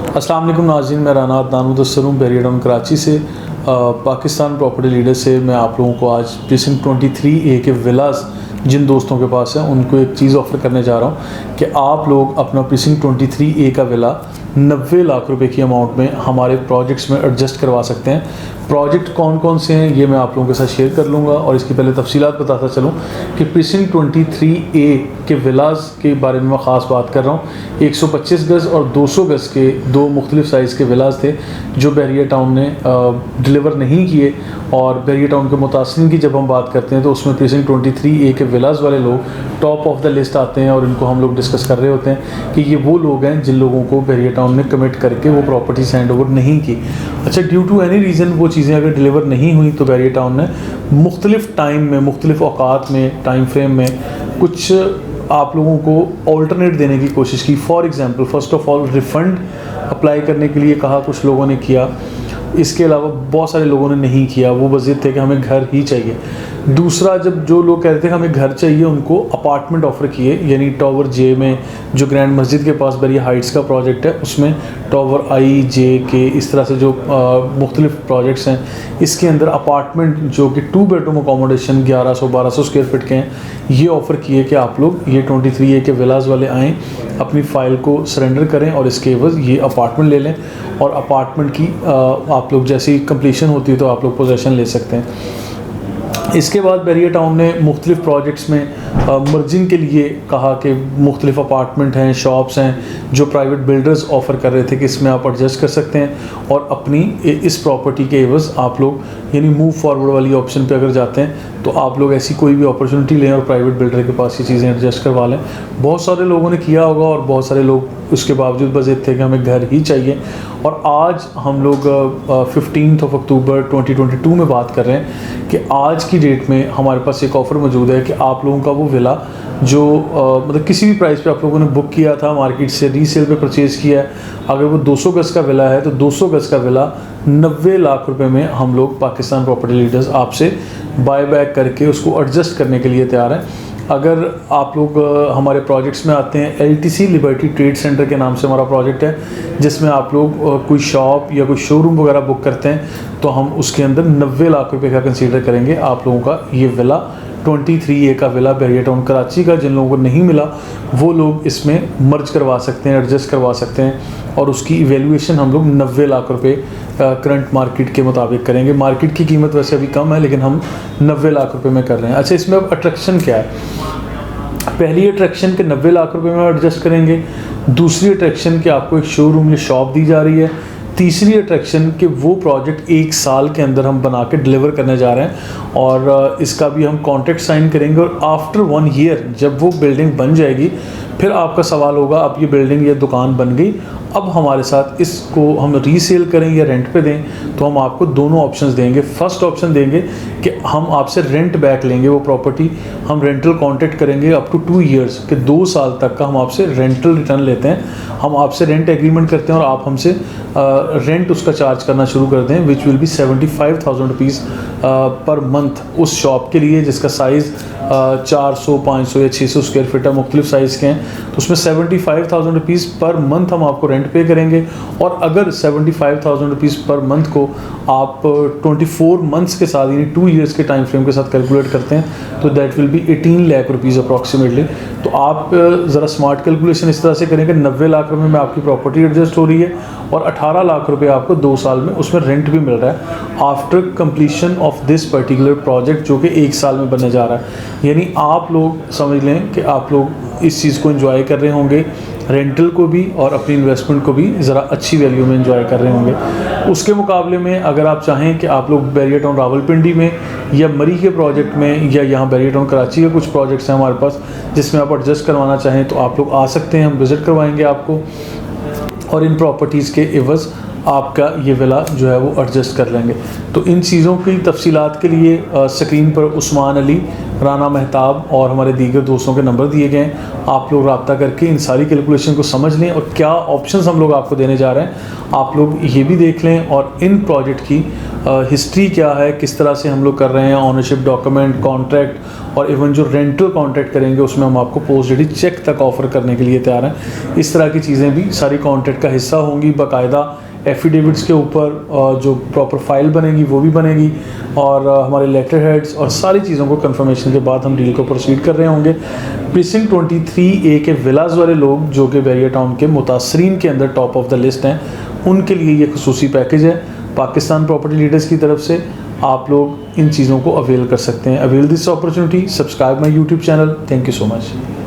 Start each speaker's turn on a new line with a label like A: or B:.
A: अस्सलाम वालेकुम नाज़रीन, मैं राना अदनान मुदस्सिर हूँ बैरियर टाउन कराची से। पाकिस्तान प्रॉपर्टी लीडर से मैं आप लोगों को आज प्रीसिंक्ट 23A के विलास जिन दोस्तों के पास है उनको एक चीज़ ऑफ़र करने जा रहा हूँ कि आप लोग अपना प्रीसिंक्ट 23A का विला 90 लाख रुपए की अमाउंट में हमारे प्रोजेक्ट्स में एडजस्ट करवा सकते हैं। प्रोजेक्ट कौन कौन से हैं ये मैं आप लोगों के साथ शेयर कर लूँगा और इसकी पहले तफसीलात बताता चलूँ कि प्रीसिंक्ट 23A के विलास के बारे में मैं ख़ास बात कर रहा हूँ। 125 गज़ और 200 गज़ के दो मुख्तलिफ साइज़ के विलास थे जो बैरियर टाउन ने डिलीवर नहीं किए। और बैरियर टाउन के मुतासिरीन की जब हम बात करते हैं तो उसमें प्रीसिंक्ट 23A के विलास वाले लोग टॉप ऑफ द लिस्ट आते हैं और इनको हम लोग डिस्कस कर रहे होते हैं कि ये वो लोग हैं जिन लोगों को बैरियर टाउन ने कमिट करके वो प्रॉपर्टीज हैंड ओवर नहीं की। अच्छा, ड्यू टू एनी रीज़न वो चीज़ें अगर डिलीवर नहीं हुई तो बैरियर टाउन ने मुख्तलिफ टाइम में, मुख्तलिफ औकात में, टाइम फ्रेम में कुछ आप लोगों को ऑल्टरनेट देने की कोशिश की। For example, first of all refund apply करने के लिए कहा, कुछ लोगों ने किया। इसके अलावा बहुत सारे लोगों ने नहीं किया, वो वजह थे कि हमें घर ही चाहिए। दूसरा, जब जो लोग कहते थे कि हमें घर चाहिए उनको अपार्टमेंट ऑफ़र किए, यानी टावर जे में जो ग्रैंड मस्जिद के पास बैरियर हाइट्स का प्रोजेक्ट है उसमें टावर आई जे के इस तरह से जो मुख्तलिफ प्रोजेक्ट्स हैं इसके अंदर अपार्टमेंट जो कि 2 बेडरूम अकोमोडेशन 1100-1200 स्क्वायर फीट के हैं, ये ऑफ़र किए कि आप लोग ये 23A के विलास वाले आएँ, अपनी फ़ाइल को सरेंडर करें और इसके एवज़ ये अपार्टमेंट ले लें और अपार्टमेंट की आप लोग जैसी कंप्लीशन होती है तो आप लोग पोजेसन ले सकते हैं। इसके बाद बैरियर टाउन ने मुख्तलिफ प्रोजेक्ट्स में मर्जिंग के लिए कहा कि मुख्तलिफ अपार्टमेंट हैं, शॉप्स हैं जो प्राइवेट बिल्डर्स ऑफ़र कर रहे थे कि इसमें आप एडजस्ट कर सकते हैं और अपनी इस प्रॉपर्टी के एवज़ आप लोग यानी मूव फॉरवर्ड वाली ऑप्शन पे अगर जाते हैं तो आप लोग ऐसी कोई भी अपॉर्चुनिटी लें और प्राइवेट बिल्डर के पास ये चीज़ें एडजस्ट करवा लें। बहुत सारे लोगों ने किया होगा और बहुत सारे लोग उसके बावजूद बज़िद थे कि हमें घर ही चाहिए। और आज हम लोग 15 अक्टूबर 2022 में बात कर रहे हैं कि आज की डेट में हमारे पास एक ऑफ़र मौजूद है कि आप लोगों का वो विला जो मतलब किसी भी प्राइस पे आप लोगों ने बुक किया था, मार्केट से रीसेल पे परचेज़ किया है, अगर वो 200 गज़ का विला है तो 200 गज़ का विला 90 लाख रुपए में हम लोग पाकिस्तान प्रॉपर्टी लीडर्स आपसे बाय बैक करके उसको एडजस्ट करने के लिए तैयार हैं। अगर आप लोग हमारे प्रोजेक्ट्स में आते हैं, LTC लिबर्टी ट्रेड सेंटर के नाम से हमारा प्रोजेक्ट है जिसमें आप लोग कोई शॉप या कोई शोरूम वगैरह बुक करते हैं तो हम उसके अंदर 90 लाख रुपए का कंसीडर करेंगे आप लोगों का ये विला 23A का विला बैरियर टाउन कराची का। जिन लोगों को नहीं मिला वो लोग इसमें मर्ज करवा सकते हैं, एडजस्ट करवा सकते हैं और उसकी इवेल्यूएशन हम लोग 90 लाख रुपए करंट मार्केट के मुताबिक करेंगे। मार्केट की कीमत वैसे अभी कम है लेकिन हम 90 लाख रुपए में कर रहे हैं। अच्छा, इसमें अब अट्रैक्शन क्या है? पहली अट्रैक्शन के 90 लाख रुपए में एडजस्ट करेंगे। दूसरी अट्रैक्शन कि आपको एक शोरूम या शॉप दी जा रही है। तीसरी अट्रैक्शन कि वो प्रोजेक्ट 1 साल के अंदर हम बना के डिलीवर करने जा रहे हैं और इसका भी हम कॉन्ट्रैक्ट साइन करेंगे और आफ्टर 1 ईयर जब वो बिल्डिंग बन जाएगी फिर आपका सवाल होगा अब ये बिल्डिंग या दुकान बन गई, अब हमारे साथ इसको हम रीसेल करें या रेंट पे दें, तो हम आपको दोनों ऑप्शंस देंगे। फर्स्ट ऑप्शन देंगे कि हम आपसे रेंट बैक लेंगे वो प्रॉपर्टी, हम रेंटल कॉन्ट्रैक्ट करेंगे अप टू 2 ईयर्स के 2 साल तक का हम आपसे रेंटल रिटर्न लेते हैं। हम आपसे रेंट एग्रीमेंट करते हैं और आप हमसे रेंट उसका चार्ज करना शुरू कर दें which will be 75,000 rupees per month उस शॉप के लिए जिसका साइज़ 400, 500 या 600 स्क्वायर फीट है, मुख्तलिफ साइज़ के हैं। तो उसमें 75,000 रुपीज़ पर मंथ हम आपको रेंट पे करेंगे और अगर 75,000 रुपीज़ पर मंथ को आप 24 मंथ्स के साथ यानी 2 ईयर्स के टाइम फ्रेम के साथ कैलकुलेट करते हैं तो that will be 18 lakh rupees approximately. तो आप ज़रा स्मार्ट कैलकुलेशन इस तरह से करें कि 90 लाख रुपये में आपकी प्रॉपर्टी एडजस्ट हो रही है और 18 लाख रुपये आपको 2 साल में उसमें रेंट भी मिल रहा है after completion of this particular project जो कि 1 साल में बनने जा रहा है। यानी आप लोग समझ लें कि आप लोग इस चीज़ को एंजॉय कर रहे होंगे, रेंटल को भी और अपनी इन्वेस्टमेंट को भी ज़रा अच्छी वैल्यू में एंजॉय कर रहे होंगे। उसके मुकाबले में अगर आप चाहें कि आप लोग बैरियर टाउन रावलपिंडी में या मरी के प्रोजेक्ट में या यहाँ बैरियर टाउन कराची के कुछ प्रोजेक्ट्स हैं हमारे पास जिसमें आप एडजस्ट करवाना चाहें तो आप लोग आ सकते हैं, हम विज़िट करवाएंगे आपको और इन प्रॉपर्टीज़ के एवज़ आपका ये विला जो है वो एडजस्ट कर लेंगे। तो इन चीज़ों की तफसीलात के लिए स्क्रीन पर उस्मान अली, राना महताब और हमारे दीगर दोस्तों के नंबर दिए गए हैं। आप लोग रब्ता करके इन सारी कैलकुलेशन को समझ लें और क्या ऑप्शंस हम लोग आपको देने जा रहे हैं आप लोग ये भी देख लें, और इन प्रोजेक्ट की हिस्ट्री क्या है, किस तरह से हम लोग कर रहे हैं, ऑनरशिप डॉक्यूमेंट, कॉन्ट्रैक्ट और इवन जो रेंटल कॉन्ट्रैक्ट करेंगे उसमें हम आपको पोस्ट डेटेड चेक तक ऑफ़र करने के लिए तैयार हैं। इस तरह की चीज़ें भी सारी कॉन्ट्रैक्ट का हिस्सा होंगी। बाकायदा एफिडेविट्स के ऊपर जो प्रॉपर फाइल बनेगी वो भी बनेगी, और हमारे लेटर हेड्स और सारी चीज़ों को कंफर्मेशन के बाद हम डील को प्रोसीड कर रहे होंगे। प्रीसिंक्ट 23A के विलास वाले लोग जो कि बैरियर टाउन के मुतासरीन के अंदर टॉप ऑफ द लिस्ट हैं, उनके लिए ये खसूसी पैकेज है पाकिस्तान प्रॉपर्टी लीडर्स की तरफ से। आप लोग इन चीज़ों को अवेल कर सकते हैं। Avail this opportunity, subscribe my YouTube channel. Thank you so much.